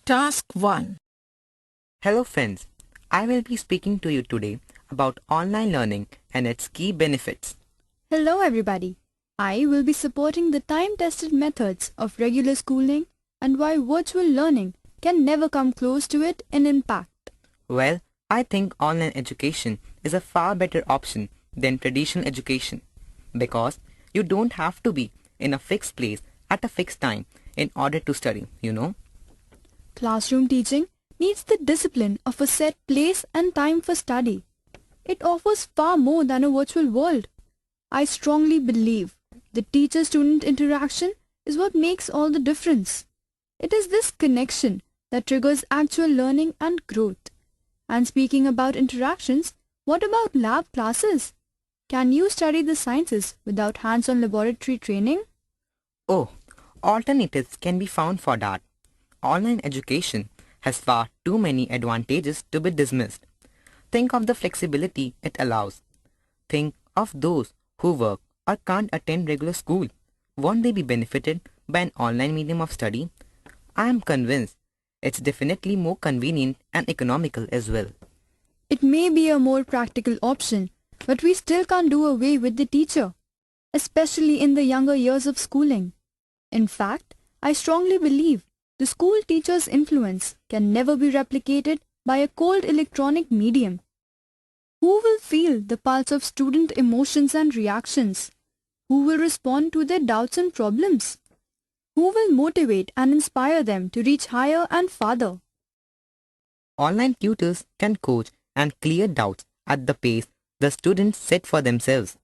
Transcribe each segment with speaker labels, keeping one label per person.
Speaker 1: Task 1.
Speaker 2: Hello friends, I will be speaking to you today about online learning and its key benefits.
Speaker 3: Hello everybody. I will be supporting the time-tested methods of regular schooling and why virtual learning can never come close to it in impact.
Speaker 2: Well, I think online education is a far better option than traditional education because you don't have to be in a fixed place at a fixed time in order to study.
Speaker 3: Classroom teaching needs the discipline of a set place and time for study. It offers far more than a virtual world. I strongly believe the teacher-student interaction is what makes all the difference. It is this connection that triggers actual learning and growth. And speaking about interactions, what about lab classes? Can you study the sciences without hands-on laboratory training?
Speaker 2: Oh, alternatives can be found for that. Online education has far too many advantages to be dismissed. Think of the flexibility it allows. Think of those who work or can't attend regular school. Won't they be benefited by an online medium of study? I am convinced it's definitely more convenient and economical as well.
Speaker 3: It may be a more practical option, but we still can't do away with the teacher, especially in the younger years of schooling. In fact, I strongly believe the school teacher's influence can never be replicated by a cold electronic medium. Who will feel the pulse of student emotions and reactions? Who will respond to their doubts and problems? Who will motivate and inspire them to reach higher and farther?
Speaker 2: Online tutors can coach and clear doubts at the pace the students set for themselves.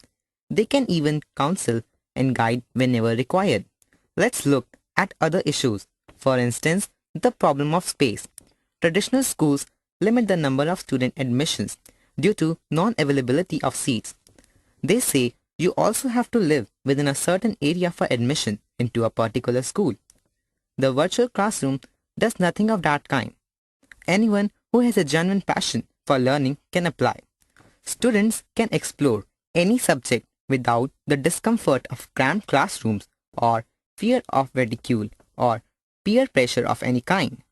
Speaker 2: They can even counsel and guide whenever required. Let's look at other issues. For instance, the problem of space. Traditional schools limit the number of student admissions due to non-availability of seats. They say you also have to live within a certain area for admission into a particular school. The virtual classroom does nothing of that kind. Anyone who has a genuine passion for learning can apply. Students can explore any subject without the discomfort of cramped classrooms or fear of ridicule or peer pressure of any kind.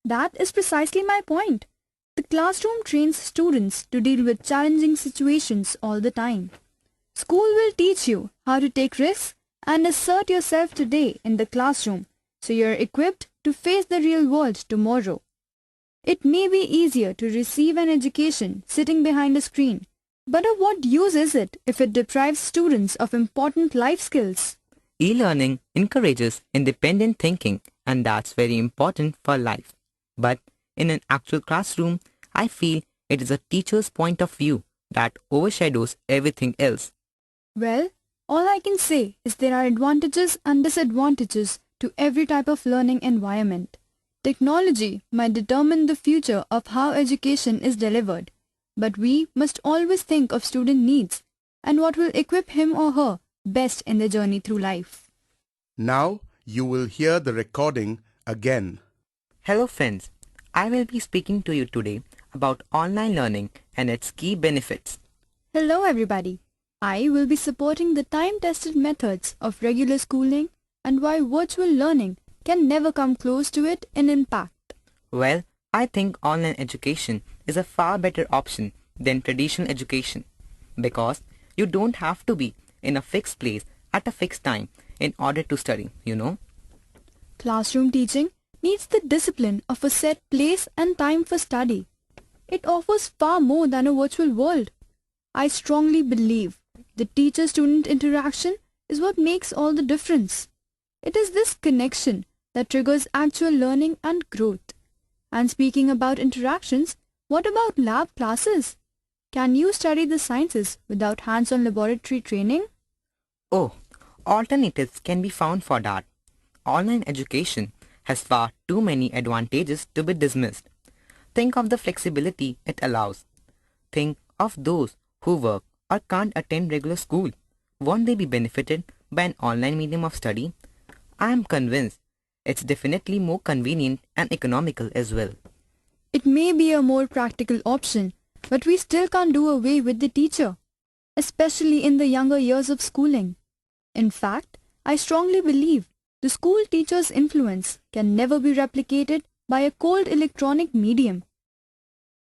Speaker 3: That is precisely my point. The classroom trains students to deal with challenging situations all the time. School will teach you how to take risks and assert yourself today in the classroom so you're equipped to face the real world tomorrow. It may be easier to receive an education sitting behind a screen, but of what use is it if it deprives students of important life skills?
Speaker 2: E-learning encourages independent thinking, and that's very important for life. But in an actual classroom, I feel it is a teacher's point of view that overshadows everything else.
Speaker 3: Well, all I can say is there are advantages and disadvantages to every type of learning environment. Technology might determine the future of how education is delivered, but we must always think of student needs and what will equip him or her best in their journey through life.
Speaker 4: Now you will hear the recording again.
Speaker 2: Hello friends, I will be speaking to you today about online learning and its key benefits.
Speaker 3: Hello everybody. I will be supporting the time-tested methods of regular schooling and why virtual learning can never come close to it in impact.
Speaker 2: Well, I think online education is a far better option than traditional education because you don't have to be in a fixed place at a fixed time in order to study.
Speaker 3: Classroom teaching needs the discipline of a set place and time for study. It offers far more than a virtual world. I strongly believe the teacher-student interaction is what makes all the difference. It is this connection that triggers actual learning and growth. And speaking about interactions, what about lab classes? Can you study the sciences without hands-on laboratory training?
Speaker 2: Oh, alternatives can be found for that. Online education has far too many advantages to be dismissed. Think of the flexibility it allows. Think of those who work or can't attend regular school. Won't they be benefited by an online medium of study? I am convinced it's definitely more convenient and economical as well.
Speaker 3: It may be a more practical option, but we still can't do away with the teacher, especially in the younger years of schooling. In fact, I strongly believe the school teacher's influence can never be replicated by a cold electronic medium?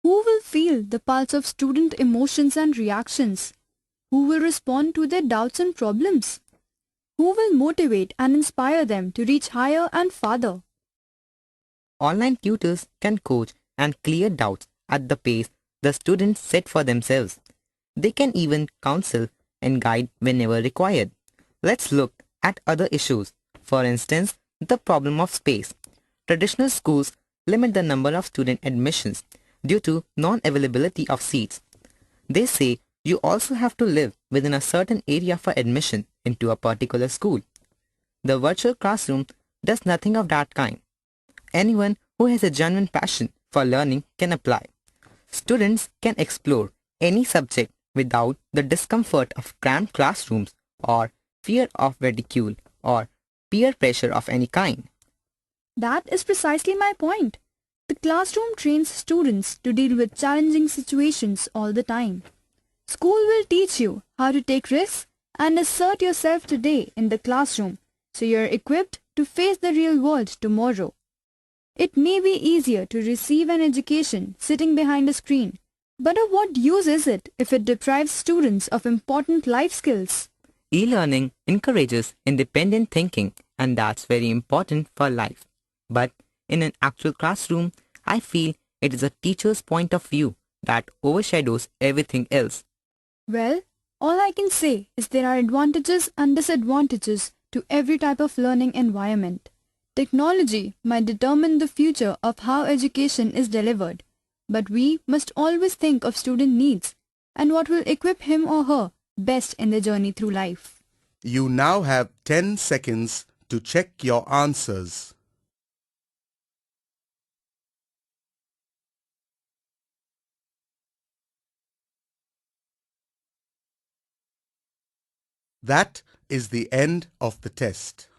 Speaker 3: Who will feel the pulse of student emotions and reactions? Who will respond to their doubts and problems? Who will motivate and inspire them to reach higher and farther?
Speaker 2: Online tutors can coach and clear doubts at the pace the students set for themselves. They can even counsel and guide whenever required. Let's look at other issues. For instance, the problem of space. Traditional schools limit the number of student admissions due to non-availability of seats. They say you also have to live within a certain area for admission into a particular school. The virtual classroom does nothing of that kind. Anyone who has a genuine passion for learning can apply. Students can explore any subject without the discomfort of cramped classrooms or fear of ridicule or peer pressure of any kind.
Speaker 3: That is precisely my point. The classroom trains students to deal with challenging situations all the time. School will teach you how to take risks and assert yourself today in the classroom so you're equipped to face the real world tomorrow. It may be easier to receive an education sitting behind a screen, but of what use is it if it deprives students of important life skills?
Speaker 2: E-learning encourages independent thinking, and that's very important for life. But in an actual classroom, I feel it is a teacher's point of view that overshadows everything else.
Speaker 3: Well, all I can say is there are advantages and disadvantages to every type of learning environment. Technology might determine the future of how education is delivered, but we must always think of student needs and what will equip him or her best in their journey through life.
Speaker 4: You now have 10 seconds to check your answers. That is the end of the test.